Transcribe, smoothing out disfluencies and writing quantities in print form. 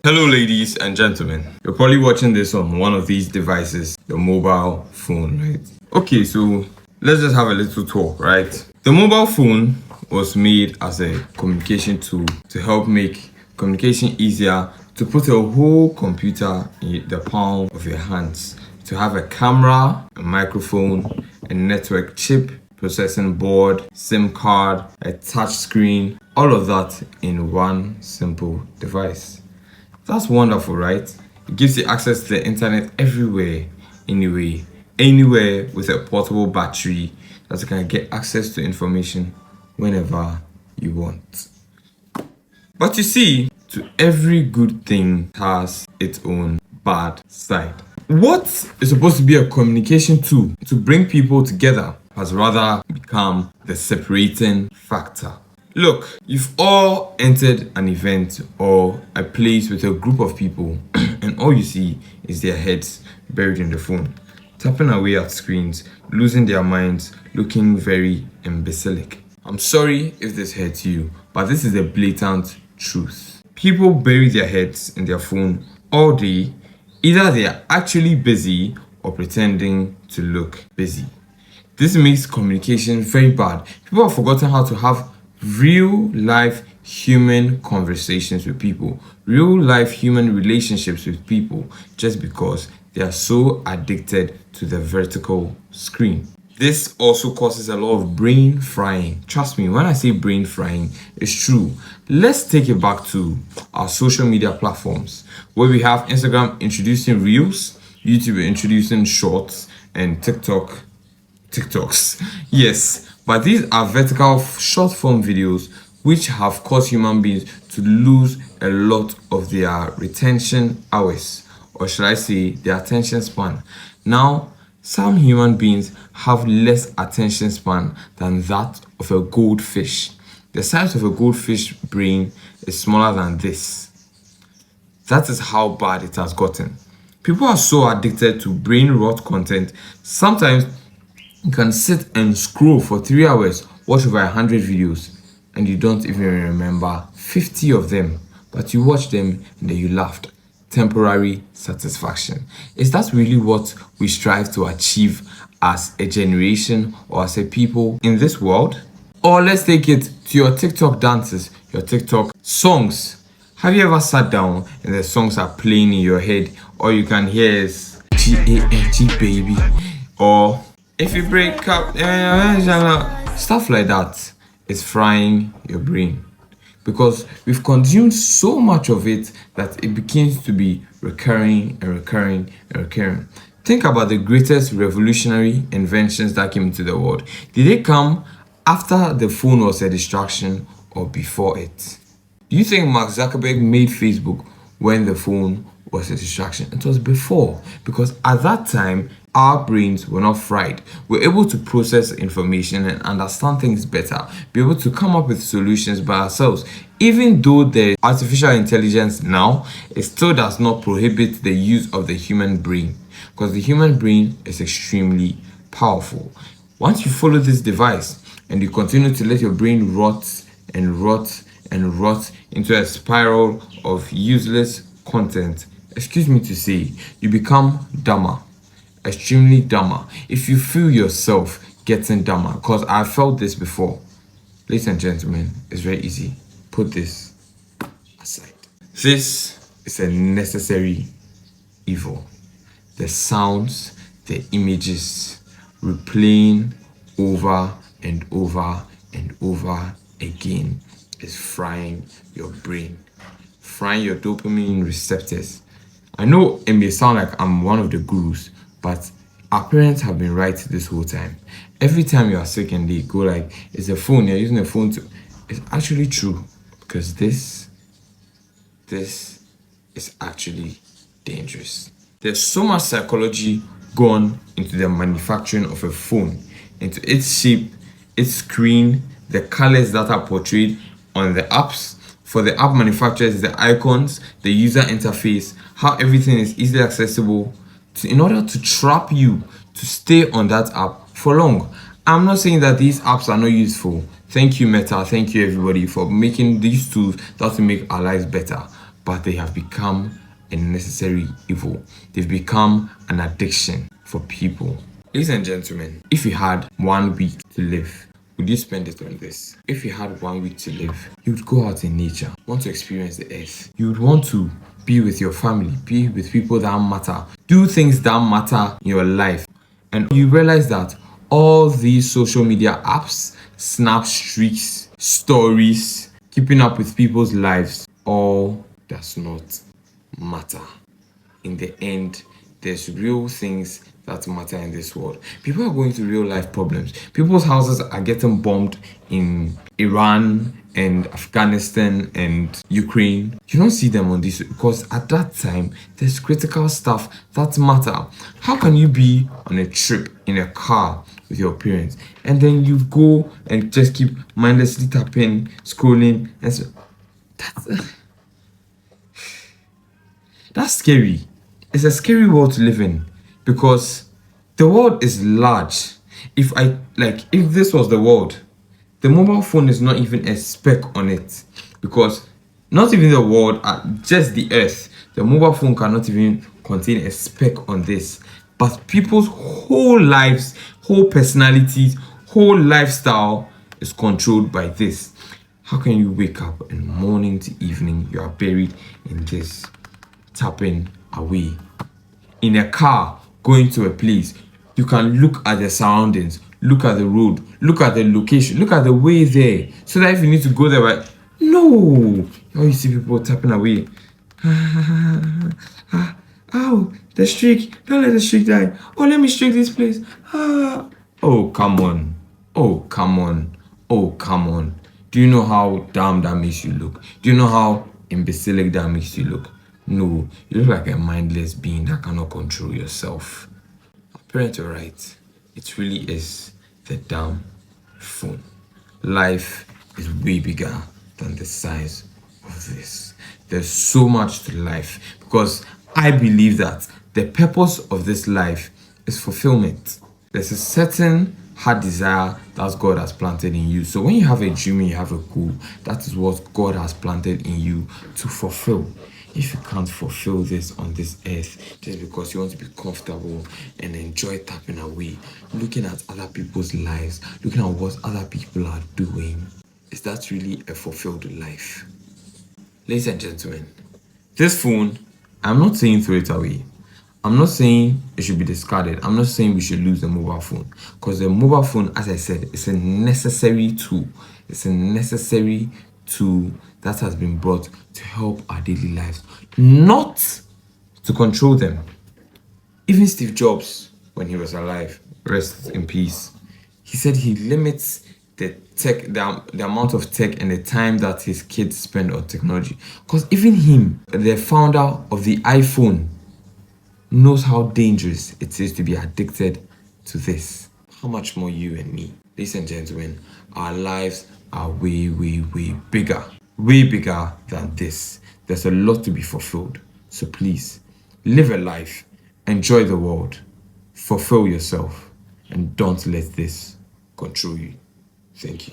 Hello ladies and gentlemen, you're probably watching this on one of these devices, your mobile phone, right? Okay, so let's just have a little talk, right? The mobile phone was made as a communication tool to help make communication easier, to put a whole computer in the palm of your hands, to have a camera, a microphone, a network chip, processing board, SIM card, a touch screen, all of that in one simple device. That's wonderful, right? It gives you access to the internet everywhere, anywhere with a portable battery that you can get access to information whenever you want. But you see, to every good thing has its own bad side. What is supposed to be a communication tool to bring people together has rather become the separating factor. Look, you've all entered an event or a place with a group of people and all you see is their heads buried in the phone, tapping away at screens, losing their minds, looking very imbecilic. I'm sorry if this hurts you, but this is the blatant truth. People bury their heads in their phone all day. Either they are actually busy or pretending to look busy. This makes communication very bad. People have forgotten how to have real life human conversations with people, real life human relationships with people, just because they are so addicted to the vertical screen. This also causes a lot of brain frying. Trust me, when I say brain frying, it's true. Let's take it back to our social media platforms, where we have Instagram introducing Reels, YouTube introducing Shorts, and TikToks. Yes, but these are vertical short form videos which have caused human beings to lose a lot of their retention hours, or should I say their attention span. Now, some human beings have less attention span than that of a goldfish. The size of a goldfish brain is smaller than this. That is how bad it has gotten. People are so addicted to brain rot content. Sometimes you can sit and scroll for 3 hours, watch over 100 videos, and you don't even remember 50 of them, but you watch them and then you laughed. Temporary satisfaction. Is that really what we strive to achieve as a generation or as a people in this world? Or let's take it to your TikTok dances, your TikTok songs. Have you ever sat down and the songs are playing in your head, or you can hear is G-A-N-G baby, or if you break up, stuff like that is frying your brain, because we've consumed so much of it that it begins to be recurring. Think about the greatest revolutionary inventions that came into the world. Did they come after the phone was a distraction or before it? Do you think Mark Zuckerberg made Facebook when the phone was a distraction? It was before, because at that time our brains were not fried. We're able to process information and understand things better, be able to come up with solutions by ourselves. Even though there's artificial intelligence now, it still does not prohibit the use of the human brain, because the human brain is extremely powerful. Once you follow this device and you continue to let your brain rot into a spiral of useless content, excuse me to say, you become dumber, extremely dumber. If you feel yourself getting dumber, because I felt this before, ladies and gentlemen, it's very easy. Put this aside. This is a necessary evil. The sounds, the images, replaying over and over and over again is frying your brain, frying your dopamine receptors. I know it may sound like I'm one of the gurus, but our parents have been right this whole time. Every time you are sick and they go like, it's a phone, you're using a phone to... It's actually true, because this is actually dangerous. There's so much psychology gone into the manufacturing of a phone, into its shape, its screen, the colors that are portrayed on the apps. For the app manufacturers, the icons, the user interface, how everything is easily accessible, in order to trap you to stay on that app for long. I'm not saying that these apps are not useful. Thank you, Meta. Thank you, everybody, for making these tools that will make our lives better. but they have become a necessary evil. They've become an addiction for people. Ladies and gentlemen, if you had 1 week to live, would you spend it on this? If you had 1 week to live, you would go out in nature, want to experience the earth. You would want to be with your family, be with people that matter, do things that matter in your life. And you realize that all these social media apps, snap streaks, stories, keeping up with people's lives, all does not matter. In the end, there's real things that matter in this world. People are going through real life problems. People's houses are getting bombed in Iran and Afghanistan and Ukraine. You don't see them on this because at that time there's critical stuff that matter. How can you be on a trip in a car with your parents and then you go and just keep mindlessly tapping, scrolling, and so that's scary. It's a scary world to live in because the world is large. If this was the world, the mobile phone is not even a speck on it, because not even the world, just the earth, the mobile phone cannot even contain a speck on this. But people's whole lives, whole personalities, whole lifestyle is controlled by this. How can you wake up and morning to evening you are buried in this, tapping away? In a car going to a place, you can look at the surroundings, look at the road, look at the location, look at the way there, so that if you need to go there, right? No, you see people tapping away. Oh, the streak, don't let the streak die. Oh, let me streak this place. Oh, come on. Oh, come on. Oh, come on. Do you know how dumb that makes you look? Do you know how imbecilic that makes you look? No, you look like a mindless being that cannot control yourself. Parents are right. It really is the damn phone. Life is way bigger than the size of this. There's so much to life because I believe that the purpose of this life is fulfillment. There's a certain heart desire that God has planted in you. So when you have a dream and you have a goal, that is what God has planted in you to fulfill. If you can't fulfill this on this earth just because you want to be comfortable and enjoy tapping away, looking at other people's lives, looking at what other people are doing, is that really a fulfilled life? Ladies and gentlemen, this phone, I'm not saying throw it away. I'm not saying it should be discarded. I'm not saying we should lose the mobile phone, because the mobile phone, as I said, is a necessary tool. It's a necessary tool that has been brought to help our daily lives, not to control them. Even Steve Jobs, when he was alive, rest in peace, he said he limits the amount of tech and the time that his kids spend on technology. Because even him, the founder of the iPhone, knows how dangerous it is to be addicted to this. How much more you and me? Ladies and gentlemen, our lives are way, way, way bigger than this. There's a lot to be fulfilled. So please, live a life, enjoy the world, fulfill yourself, and don't let this control you. Thank you.